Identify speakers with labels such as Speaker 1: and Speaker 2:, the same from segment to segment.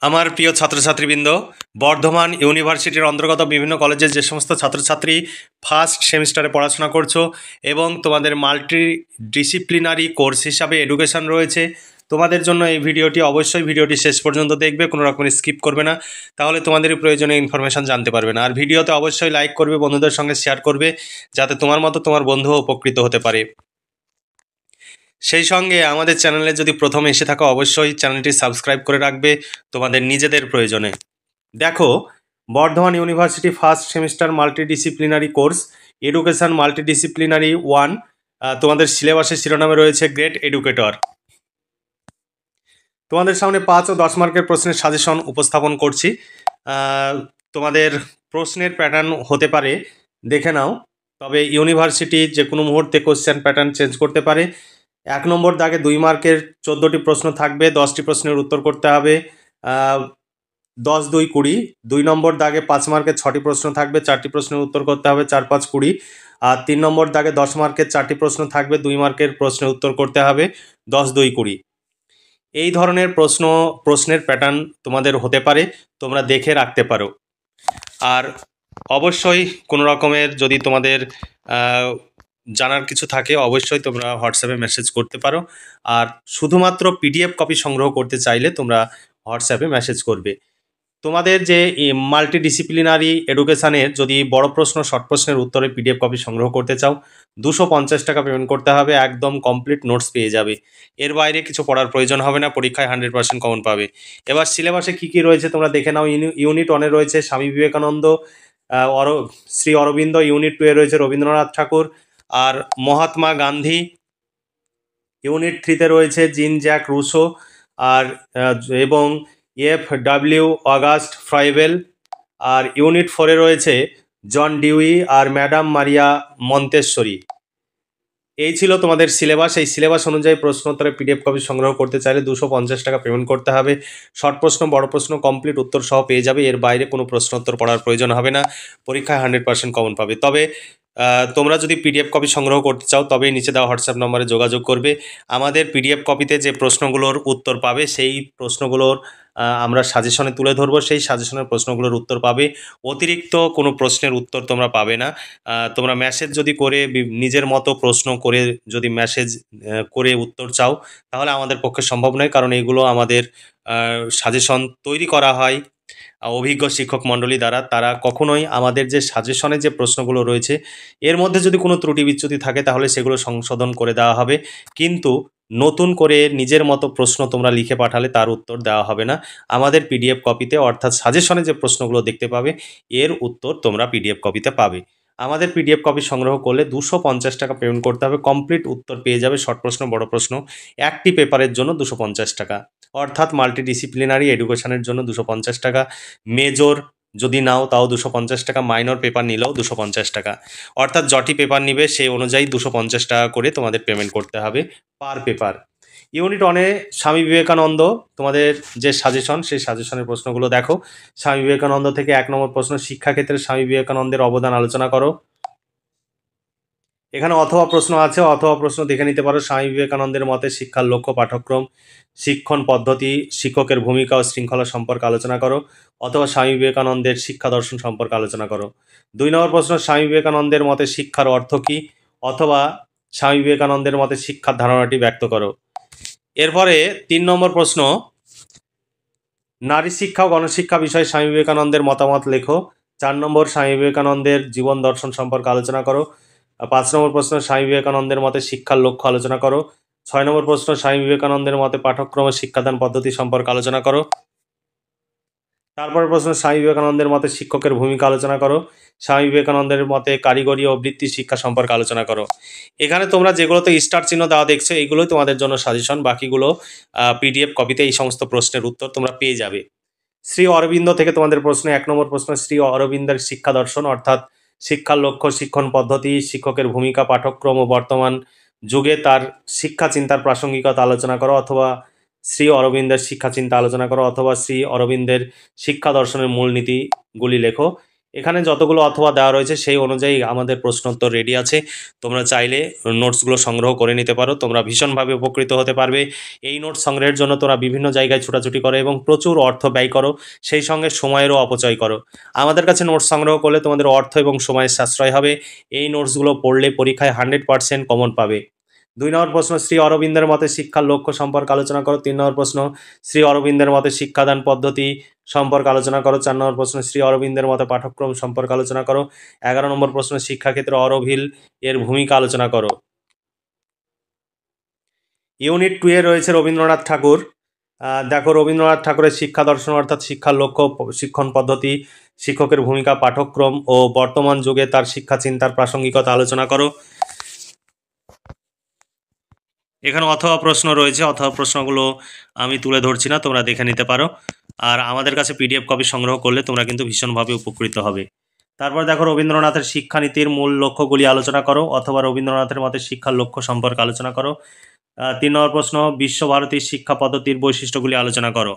Speaker 1: আমার প্রিয় ছাত্রছাত্রীবৃন্দ, বর্ধমান ইউনিভার্সিটির অন্তর্গত বিভিন্ন কলেজের যে সমস্ত ছাত্রছাত্রী ফার্স্ট সেমিস্টারে পড়াশোনা করছো এবং তোমাদের মাল্টি ডিসিপ্লিনারি কোর্স হিসাবে এডুকেশন রয়েছে, তোমাদের জন্য এই ভিডিওটি অবশ্যই ভিডিওটি শেষ পর্যন্ত দেখবে, কোনো রকমের স্কিপ করবে না, তাহলে তোমাদের প্রয়োজনীয় ইনফরমেশান জানতে পারবে না। আর ভিডিওতে অবশ্যই লাইক করবে, বন্ধুদের সঙ্গে শেয়ার করবে, যাতে তোমার মতো তোমার বন্ধুও উপকৃত হতে পারে। সেই সঙ্গে আমাদের চ্যানেলে যদি প্রথমে এসে থাকো, অবশ্যই চ্যানেলটি সাবস্ক্রাইব করে রাখবে তোমাদের নিজেদের প্রয়োজনে। দেখো, Bardhaman university first semester multidisciplinary course education multidisciplinary 1, তোমাদের সিলেবাসের শিরোনামে রয়েছে গ্রেট এডুকেটর। তোমাদের সামনে 5 ও 10 মার্কের প্রশ্নের সাজেশন উপস্থাপন করছি। তোমাদের প্রশ্নের প্যাটার্ন হতে পারে, দেখে নাও। তবে ইউনিভার্সিটি যে কোনো মুহূর্তে কোশ্চেন প্যাটার্ন চেঞ্জ করতে পারে। 1 নম্বর দাগে 2 মার্কের 14টি প্রশ্ন থাকবে, 10টি প্রশ্নের উত্তর করতে হবে। 10, 2, 20। 2 নম্বর দাগে 5 মার্কের 6টি প্রশ্ন থাকবে, 4টি প্রশ্নের উত্তর করতে হবে, 4, 5, 20। আর 3 নম্বর দাগে 10 মার্কের 4টি প্রশ্ন থাকবে, 2 মার্কের প্রশ্নের উত্তর করতে হবে, 10, 2, 20। এই ধরনের প্রশ্নের প্যাটার্ন তোমাদের হতে পারে, তোমরা দেখে রাখতে পারো। আর অবশ্যই কোনো রকমের যদি তোমাদের জানার কিছু থাকে, অবশ্যই তোমরা হোয়াটসঅ্যাপে মেসেজ করতে পারো। আর শুধুমাত্র পিডিএফ কপি সংগ্রহ করতে চাইলে তোমরা হোয়াটসঅ্যাপে মেসেজ করবে। তোমাদের যে মাল্টিডিসিপ্লিনারি এডুকেশানের যদি বড় প্রশ্ন শর্ট প্রশ্নের উত্তরে পিডিএফ কপি সংগ্রহ করতে চাও, 250 টাকা পেমেন্ট করতে হবে, একদম কমপ্লিট নোটস পেয়ে যাবে। এর বাইরে কিছু পড়ার প্রয়োজন হবে না, পরীক্ষায় 100% কমন পাবে। এবার সিলেবাসে কী কী রয়েছে তোমরা দেখে নাও। ইউনিট 1-এ রয়েছে স্বামী বিবেকানন্দ, শ্রী অরবিন্দ। ইউনিট 2-এ রয়েছে রবীন্দ্রনাথ ঠাকুর আর মহাত্মা গান্ধী। ইউনিট 3-তে রয়েছে জিন জ্যাক রুসো আর এবং FW অগাস্ট ফ্রাইবেল। আর ইউনিট 4-এ রয়েছে জন ডিউই আর ম্যাডাম মারিয়া মন্তেশ্বরী। এই ছিল তোমাদের সিলেবাস। এই সিলেবাস অনুযায়ী প্রশ্নোত্তরে পিডিএফ কপি সংগ্রহ করতে চাইলে 250 টাকা পেমেন্ট করতে হবে। শর্ট প্রশ্ন, বড় প্রশ্ন কমপ্লিট উত্তর সহ পেয়ে যাবে। এর বাইরে কোনো প্রশ্নোত্তর পড়ার প্রয়োজন হবে না, পরীক্ষায় 100% কমন পাবে। তবে তোমরা যদি পিডিএফ কপি সংগ্রহ করতে চাও, তবেই নিচে দেওয়া হোয়াটসঅ্যাপ নম্বরে যোগাযোগ করবে। আমাদের পিডিএফ কপিতে যে প্রশ্নগুলোর উত্তর পাবে, সেই প্রশ্নগুলোর আমরা সাজেশনে তুলে ধরবো, সেই সাজেশনের প্রশ্নগুলোর উত্তর পাবে। অতিরিক্ত কোনো প্রশ্নের উত্তর তোমরা পাবে না। তোমরা মেসেজ যদি করে নিজের মতো প্রশ্ন করে যদি মেসেজ করে উত্তর চাও, তাহলে আমাদের পক্ষে সম্ভব নয়, কারণ এগুলো আমাদের সাজেশন তৈরি করা হয় অভিজ্ঞ শিক্ষক মণ্ডলী দ্বারা। তারা কখনোই আমাদের যে সাজেশনে যে প্রশ্নগুলো রয়েছে, এর মধ্যে যদি কোনো ত্রুটি বিচ্যুতি থাকে তাহলে সেগুলো সংশোধন করে দেওয়া হবে, কিন্তু নতুন করে নিজের মতো প্রশ্ন তোমরা লিখে পাঠালে তার উত্তর দেওয়া হবে না। আমাদের পিডিএফ কপিতে, অর্থাৎ সাজেশনে যে প্রশ্নগুলো দেখতে পাবে, এর উত্তর তোমরা পিডিএফ কপিতে পাবে। আমাদের পিডিএফ কপি সংগ্রহ করলে 250 টাকা পেমেন্ট করতে হবে, কমপ্লিট উত্তর পেয়ে যাবে। শর্ট প্রশ্ন, বড় প্রশ্ন একটি পেপারের জন্য 250 টাকা, অর্থাৎ মাল্টিডিসিপ্লিনারি এডুকেশনের জন্য 250 টাকা। মেজর যদি নাও তাও 250 টাকা, মাইনর পেপার নিলেও 250 টাকা, অর্থাৎ যটি পেপার নিবে সেই অনুযায়ী 250 টাকা করে তোমাদের পেমেন্ট করতে হবে per paper. Unit 1-এ Swami Vivekananda, তোমাদের যে সাজেশন, সেই সাজেশনের প্রশ্নগুলো দেখো। স্বামী বিবেকানন্দ থেকে 1 নম্বর প্রশ্ন, শিক্ষাক্ষেত্রে স্বামী বিবেকানন্দের অবদান আলোচনা করো। এখানে অথবা প্রশ্ন আছে, অথবা প্রশ্ন দেখে নিতে পারো। স্বামী বিবেকানন্দের মতে শিক্ষার লক্ষ্য, পাঠ্যক্রম, শিক্ষণ পদ্ধতি, শিক্ষকের ভূমিকা ও শৃঙ্খলা সম্পর্কে আলোচনা করো। অথবা স্বামী বিবেকানন্দের শিক্ষা দর্শন সম্পর্কে আলোচনা করো। 2 নম্বর প্রশ্ন, স্বামী বিবেকানন্দের মতে শিক্ষার অর্থ কী? অথবা স্বামী বিবেকানন্দের মতে শিক্ষার ধারণাটি ব্যক্ত করো। এরপরে 3 নম্বর প্রশ্ন, নারী শিক্ষা ও গণশিক্ষা বিষয়ে স্বামী বিবেকানন্দের মতামত লেখো। 4 নম্বর, স্বামী বিবেকানন্দের জীবন দর্শন সম্পর্কে আলোচনা করো। 5 নম্বর প্রশ্ন, স্বামী বিবেকানন্দের মতে শিক্ষার লক্ষ্য আলোচনা করো। 6 নম্বর প্রশ্ন, স্বামী বিবেকানন্দের মতে পাঠ্যক্রম ও শিক্ষাদান পদ্ধতি সম্পর্কে আলোচনা করো। তারপর প্রশ্ন, স্বামী বিবেকানন্দের মতে শিক্ষকের ভূমিকা আলোচনা করো। স্বামী বিবেকানন্দের মতে কারিগরি ও বৃত্তি শিক্ষা সম্পর্কে আলোচনা করো। এখানে তোমরা যেগুলোতে স্টার চিহ্ন দেওয়া দেখছো, এগুলোই তোমাদের জন্য সাজেশন, বাকিগুলো পিডিএফ কপিতে এই সমস্ত প্রশ্নের উত্তর তোমরা পেয়ে যাবে। শ্রী অরবিন্দ থেকে তোমাদের প্রশ্ন, 1 নম্বর প্রশ্ন, শ্রী অরবিন্দের শিক্ষা দর্শন, অর্থাৎ শিক্ষার লক্ষ্য, শিক্ষণ পদ্ধতি, শিক্ষকের ভূমিকা, পাঠ্যক্রম ও বর্তমান যুগে তার শিক্ষা চিন্তার প্রাসঙ্গিকতা আলোচনা করো। অথবা শ্রী অরবিন্দের শিক্ষা চিন্তা আলোচনা করো। অথবা শ্রী অরবিন্দের শিক্ষা দর্শনের মূলনীতিগুলি লেখো। এখানে যতগুলো অথবা দেওয়া রয়েছে সেই অনুযায়ী আমাদের প্রশ্নোত্তর রেডি আছে। তোমরা চাইলে নোটসগুলো সংগ্রহ করে নিতে পারো, তোমরা ভীষণভাবে উপকৃত হতে পারবে। এই নোটস সংগ্রহের জন্য তোমরা বিভিন্ন জায়গায় ছোটাছুটি করো এবং প্রচুর অর্থ ব্যয় করো, সেই সঙ্গে সময়েরও অপচয় করো। আমাদের কাছে নোটস সংগ্রহ করলে তোমাদের অর্থ এবং সময়ের সাশ্রয় হবে। এই নোটসগুলো পড়লে পরীক্ষায় 100% কমন পাবে। 2 নম্বর প্রশ্ন, শ্রী অরবিন্দের মতে শিক্ষার লক্ষ্য সম্পর্কে আলোচনা করো। 3 নম্বর প্রশ্ন, শ্রী অরবিন্দের মতে শিক্ষাদান পদ্ধতি সম্পর্কে আলোচনা করো। 4 নম্বর প্রশ্ন, শ্রী অরবিন্দের মতে পাঠ্যক্রম সম্পর্কে আলোচনা করো। 11 নম্বর প্রশ্ন, শিক্ষাক্ষেত্রে অরোভিল এর ভূমিকা আলোচনা করো। ইউনিট 2 এ রয়েছে রবীন্দ্রনাথ ঠাকুর। দেখো, রবীন্দ্রনাথ ঠাকুরের শিক্ষা দর্শন অর্থাৎ শিক্ষার লক্ষ্য, শিক্ষণ পদ্ধতি, শিক্ষকের ভূমিকা, পাঠ্যক্রম ও বর্তমান যুগে তার শিক্ষা চিন্তার প্রাসঙ্গিকতা আলোচনা করো। এখানে অথবা প্রশ্ন রয়েছে, অথবা প্রশ্নগুলো আমি তুলে ধরছি না, তোমরা দেখে নিতে পারো। আর আমাদের কাছে পিডিএফ কপি সংগ্রহ করলে তোমরা কিন্তু ভীষণভাবে উপকৃত হবে। তারপর দেখো, রবীন্দ্রনাথের শিক্ষানীতির মূল লক্ষ্যগুলি আলোচনা করো, অথবা রবীন্দ্রনাথের মতে শিক্ষার লক্ষ্য সম্পর্কে আলোচনা করো। 3 নম্বর প্রশ্ন, বিশ্বভারতীর শিক্ষা পদ্ধতির বৈশিষ্ট্যগুলি আলোচনা করো।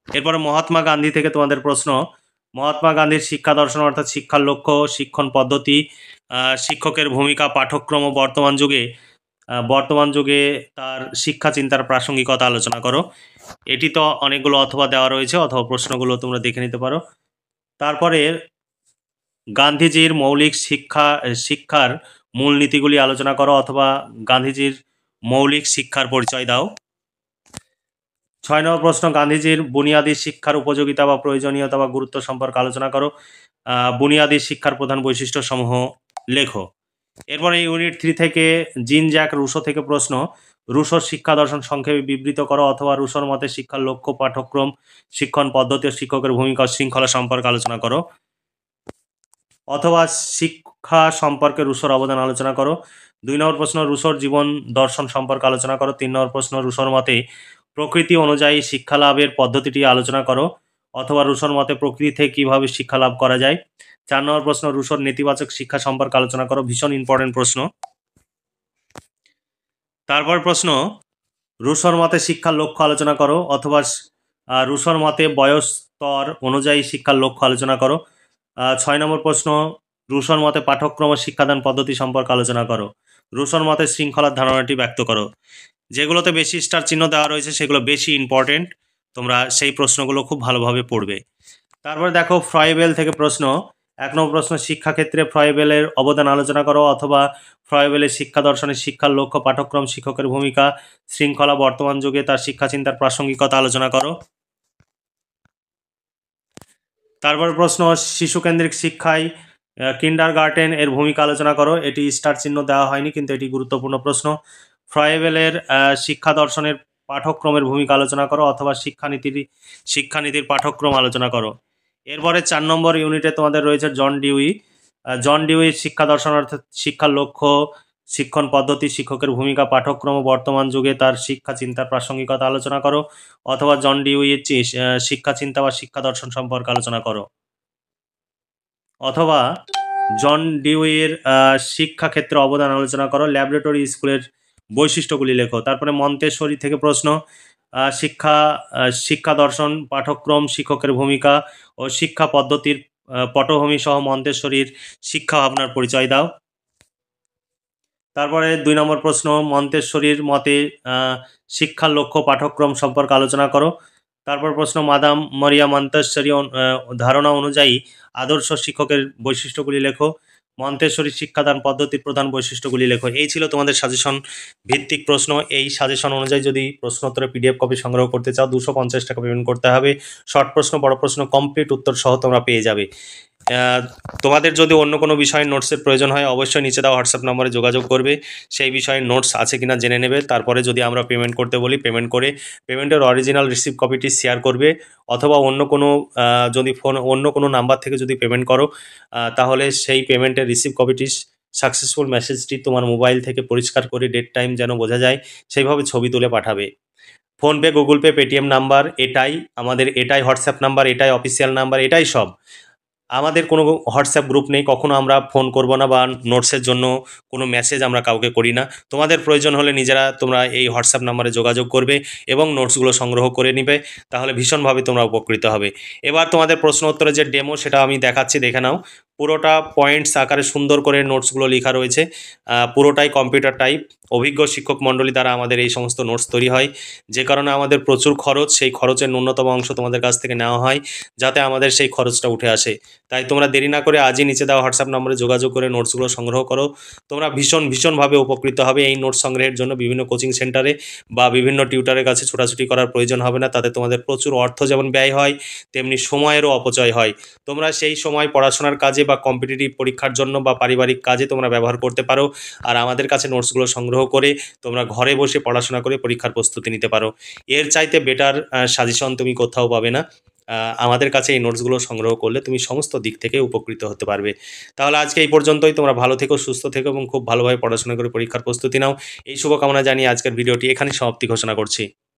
Speaker 1: এরপরে মহাত্মা গান্ধী থেকে তোমাদের প্রশ্ন, মহাত্মা গান্ধীর শিক্ষা দর্শন অর্থাৎ শিক্ষার লক্ষ্য, শিক্ষণ পদ্ধতি, শিক্ষকের ভূমিকা, পাঠ্যক্রম ও বর্তমান যুগে তার শিক্ষা চিন্তার প্রাসঙ্গিকতা আলোচনা করো। এটি তো অনেকগুলো অথবা দেওয়া রয়েছে, অথবা প্রশ্নগুলো তোমরা দেখে নিতে পারো। তারপরে গান্ধীজির মৌলিক শিক্ষার মূলনীতিগুলি আলোচনা করো, অথবা গান্ধীজির মৌলিক শিক্ষার পরিচয় দাও। 6 নম্বর প্রশ্ন, গান্ধীজির বুনিয়াদী শিক্ষার উপযোগিতা বা প্রয়োজনীয়তা বা গুরুত্ব সম্পর্কে আলোচনা করো। বুনিয়াদী শিক্ষার প্রধান বৈশিষ্ট্য সমূহ লেখো। এরপরে ইউনিট 3 থেকে জিন জ্যাক রুশো থেকে প্রশ্ন, রুশোর শিক্ষা দর্শন সংক্ষেপে বিবৃত করো, অথবা রুশোর মতে শিক্ষার লক্ষ্য, পাঠ্যক্রম, শিক্ষণ পদ্ধতি ও শিক্ষকের ভূমিকা শৃঙ্খলা সম্পর্কে আলোচনা করো, অথবা শিক্ষা সম্পর্কে রুশোর অবদান আলোচনা করো। 2 নম্বর প্রশ্ন, রুশোর জীবন দর্শন সম্পর্কে আলোচনা করো। 3 নম্বর প্রশ্ন, রুশোর মতে প্রকৃতি অনুযায়ী শিক্ষা লাভের পদ্ধতিটি আলোচনা করো, অথবা রুশোর মতে প্রকৃতি থেকে কীভাবে শিক্ষা লাভ করা যায়। 4 নম্বর প্রশ্ন, রুশোর নেতিবাচক শিক্ষা সম্পর্কে আলোচনা করো। ভীষণ ইম্পর্টেন্ট প্রশ্ন। তারপর প্রশ্ন, রুশোর মতে শিক্ষার লক্ষ্য আলোচনা করো, অথবা রুশোর মতে বয়স স্তর অনুযায়ী শিক্ষার লক্ষ্য আলোচনা করো। 6 নম্বর প্রশ্ন, রুশোর মতে পাঠ্যক্রম ও শিক্ষাদান পদ্ধতি সম্পর্কে আলোচনা করো। রুশোর মতে শৃঙ্খলার ধারণাটি ব্যক্ত করো। যেগুলোতে বেশি স্টার চিহ্ন দেওয়া রয়েছে সেগুলো বেশি ইম্পর্টেন্ট, তোমরা সেই প্রশ্নগুলো খুব ভালোভাবে পড়বে। তারপর দেখো, ফ্রয়েবেল থেকে প্রশ্ন, 1 নম্বর প্রশ্ন, শিক্ষাক্ষেত্রে ফ্রয়েবেলের অবদান আলোচনা করো, অথবা ফ্রয়েবেলের শিক্ষা দর্শনের শিক্ষার লক্ষ্য, পাঠ্যক্রম, শিক্ষকের ভূমিকা, শৃঙ্খলা, বর্তমান যুগে তার শিক্ষা চিন্তার প্রাসঙ্গিকতা আলোচনা করো। তারপর প্রশ্ন, শিশুকেন্দ্রিক শিক্ষায় কিন্ডারগার্টেন এর ভূমিকা আলোচনা করো। এটি স্টার চিহ্ন দেওয়া হয়নি, কিন্তু এটি গুরুত্বপূর্ণ প্রশ্ন। ফ্রয়েবেলের শিক্ষা দর্শনের পাঠ্যক্রমের ভূমিকা আলোচনা করো, অথবা শিক্ষানীতির পাঠ্যক্রম আলোচনা করো। এরপরে 4 নম্বর ইউনিটে তোমাদের রয়েছে জন ডিউই। জন ডিউইর শিক্ষা দর্শন অর্থাৎ শিক্ষার লক্ষ্য, শিক্ষণ পদ্ধতি, শিক্ষকের ভূমিকা, পাঠ্যক্রম ও বর্তমান যুগে তার শিক্ষা চিন্তার প্রাসঙ্গিকতা আলোচনা করো, অথবা জন ডিউইর শিক্ষা চিন্তা বা শিক্ষা দর্শন সম্পর্কে আলোচনা করো, অথবা জন ডিউইর শিক্ষাক্ষেত্রে অবদান আলোচনা করো। ল্যাবরেটরি স্কুলের বৈশিষ্ট্যগুলি লেখো। তারপরে মন্তেশ্বরী থেকে প্রশ্ন, শিক্ষা দর্শন, পাঠ্যক্রম, শিক্ষকের ভূমিকা ও শিক্ষা পদ্ধতির পটভূমি সহ মন্তেশ্বরীর শিক্ষা ভাবনার পরিচয় দাও। তারপরে 2 নম্বর প্রশ্ন, মন্তেশ্বরীর মতে শিক্ষার লক্ষ্য, পাঠ্যক্রম সম্পর্কে আলোচনা করো। তারপর প্রশ্ন, মাদাম মারিয়া মন্তেশ্বরী ধারণা অনুযায়ী আদর্শ শিক্ষকের বৈশিষ্ট্যগুলি লেখো। মন্তেশ্বরী শিক্ষাদান পদ্ধতির প্রধান বৈশিষ্ট্যগুলি লেখো। এই ছিল তোমাদের সাজেশন ভিত্তিক প্রশ্ন। এই সাজেশন অনুযায়ী যদি প্রশ্নোত্তরে পিডিএফ কপি সংগ্রহ করতে চাও 250 টাকা পেমেন্ট করতে হবে। শর্ট প্রশ্ন, বড় প্রশ্ন কমপ্লিট উত্তর সহ তোমরা পেয়ে যাবে। তোমাদের যদি অন্য কোনো বিষয়ের নোটসের প্রয়োজন হয় অবশ্যই নিচে দেওয়া হোয়াটসঅ্যাপ নম্বরে যোগাযোগ করবে, সেই বিষয়ের নোটস আছে কিনা জেনে নেবে। তারপরে যদি আমরা পেমেন্ট করতে বলি পেমেন্ট করে পেমেন্টের অরিজিনাল রিসিপ্ট কপিটি শেয়ার করবে, অথবা অন্য কোনো নাম্বার থেকে যদি পেমেন্ট করো তাহলে সেই পেমেন্টের রিসিপ্ট কপিটি সাকসেসফুল মেসেজটি তোমার মোবাইল থেকে পরিষ্কার করে ডেট টাইম যেন বোঝা যায় সেইভাবে ছবি তুলে পাঠাবে। PhonePe, Google pay, Paytm number এটাই আমাদের, এটাই হোয়াটসঅ্যাপ নাম্বার, এটাই অফিসিয়াল নাম্বার, এটাই সব। আমাদের কোনো হোয়াটসঅ্যাপ গ্রুপ নেই, কখনো আমরা ফোন করব না বা নোটসের জন্য কোনো মেসেজ আমরা কাউকে করি না। তোমাদের প্রয়োজন হলে নিজেরা তোমরা এই হোয়াটসঅ্যাপ নাম্বারে যোগাযোগ করবে এবং নোটসগুলো সংগ্রহ করে নিবে, তাহলে ভীষণভাবে তোমরা উপকৃত হবে। এবার তোমাদের প্রশ্ন উত্তরের যে ডেমো সেটা আমি দেখাচ্ছি, দেখে নাও। পুরোটা পয়েন্টস আকারে সুন্দর করে নোটসগুলো লেখা রয়েছে, পুরোটাই কম্পিউটার টাইপ। অভিজ্ঞ শিক্ষক মণ্ডলী দ্বারা আমাদের এই সমস্ত নোটস তৈরি হয়, যে কারণে আমাদের প্রচুর খরচ, সেই খরচের ন্যূনতম অংশ তোমাদের কাছ থেকে নেওয়া হয় যাতে আমাদের সেই খরচটা উঠে আসে। তাই তোমরা দেরি না করে আজই নিচে দেওয়া হোয়াটসঅ্যাপ নম্বরে যোগাযোগ করে নোটসগুলো সংগ্রহ করো। তোমরা ভীষণভাবে উপকৃত হবে। এই নোটস সংগ্রহের জন্য বিভিন্ন কোচিং সেন্টারে বা বিভিন্ন টিউটারের কাছে ছোটাছুটি করার প্রয়োজন হবে না। তাতে তোমাদের প্রচুর অর্থ যেমন ব্যয় হয়, তেমনি সময়েরও অপচয় হয়। তোমরা সেই সময় পড়াশোনার কাজে বা কম্পিটিটিভ পরীক্ষার জন্য বা পারিবারিক কাজে তোমরা ব্যবহার করতে পারো, আর আমাদের কাছে নোটসগুলো সংগ্রহ করে তোমরা ঘরে বসে পড়াশোনা করে পরীক্ষার প্রস্তুতি নিতে পারো। এর চাইতে বেটার সাজেশন তুমি কোথাও পাবে না। আমাদের কাছে এই নোটসগুলো সংগ্রহ করলে তুমি সমস্ত দিক থেকে উপকৃত হতে পারবে। তাহলে আজকে এই পর্যন্তই। তোমরা ভালো থেকো, সুস্থ থেকো এবং খুব ভালোভাবে পড়াশোনা করে পরীক্ষার প্রস্তুতি নাও। এই শুভকামনা জানিয়ে আজকের ভিডিওটি এখানেই সমাপ্তি ঘোষণা করছি।